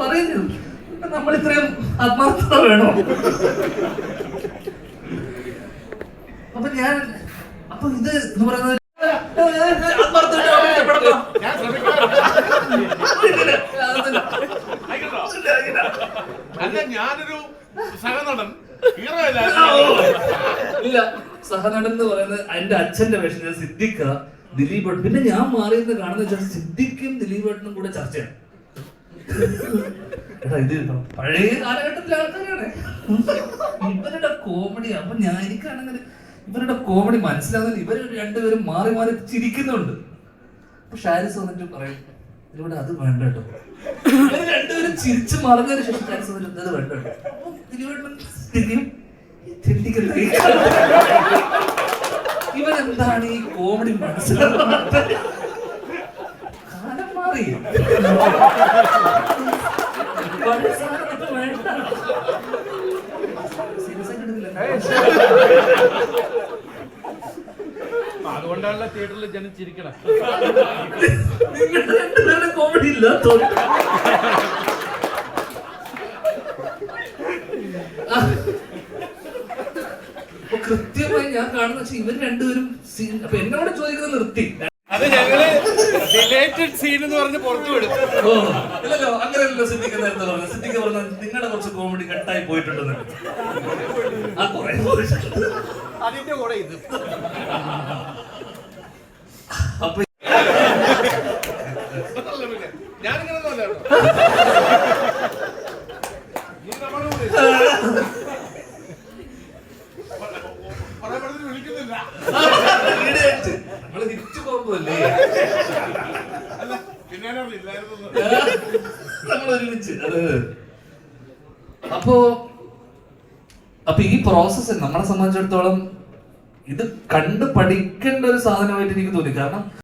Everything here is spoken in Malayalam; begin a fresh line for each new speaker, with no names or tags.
പറയുന്നു. നമ്മൾ ഇത്രയും ആത്മാർത്ഥത വേണോ? അപ്പൊ ഇത് എന്ന് പറയുന്നത്
ഞാനൊരു സഹനടൻ
ഇല്ല. സഹനടൻ എന്ന് പറയുന്നത് എന്റെ അച്ഛന്റെ വേഷം സിദ്ദിഖ, ദിലീപ്. പിന്നെ ഞാൻ മാറിയെന്ന് കാണുന്ന സിദ്ദിഖും ദിലീപേട്ടനും കൂടെ ചർച്ചയാണ്. എടാ ഇത് പഴയ കാലഘട്ടത്തിലെ ആൾക്കാരാണ്. ഇവരുടെ കോമഡി. അപ്പൊ എനിക്കാണെങ്കിൽ ഇവരുടെ കോമഡി മനസ്സിലാകുന്നില്ല. ഇവര് രണ്ടുപേരും മാറി മാറി ചിരിക്കുന്നുണ്ട്. അപ്പൊ ഷാരിസ് വന്നിട്ട് പറയും ഇവിടെ അത് വേണ്ട കേട്ടോ. ഇവര് രണ്ടുപേരും ചിരിച്ചു മറന്നതിന് ശേഷം ഷാരിസ് വന്നിട്ട് അത് വേണ്ട കേട്ടോ. അപ്പൊ ദിലീപേട്ടനും ഇവരെന്താണ് ഈ കോമഡി മനസ്സിലാക്കുന്നത്? കാലം മാറി.
അതുകൊണ്ടാണല്ലോ തിയേറ്ററിൽ ജനം ചിരിക്കണം.
നിങ്ങളുടെ കോമഡി ഇല്ല. കൃത്യമായി ഞാൻ കാണുന്ന ഇവർ രണ്ടുപേരും അപ്പൊ എന്നോട് ചോദിക്കുന്നത് നിർത്തി.
അത് ഞങ്ങള് ഡിലേറ്റഡ് സീൻ എന്ന് പറഞ്ഞ് പുറത്തു വിടും.
ഇല്ലല്ലോ, അങ്ങനെയല്ലോ സിദ്ദിഖ് നേരത്തെ പറഞ്ഞത്. സിദ്ദിഖ് പറഞ്ഞ നിങ്ങളുടെ കുറച്ച് കോമഡി കട്ടായി പോയിട്ടുണ്ടെന്ന്.
അതിന്റെ കൂടെ ഇത്
അപ്പൊ
ഞാനിങ്ങനെ വിളിക്കുന്നില്ല.
നമ്മള് തിരിച്ചു പോകുമ്പോല്ലേ നമ്മൾ ഒരുമിച്ച്. അപ്പൊ ഈ പ്രോസസ്സ് നമ്മളെ സംബന്ധിച്ചിടത്തോളം ഇത് കണ്ട് പഠിക്കേണ്ട ഒരു സാധനമായിട്ട് എനിക്ക് തോന്നി. കാരണം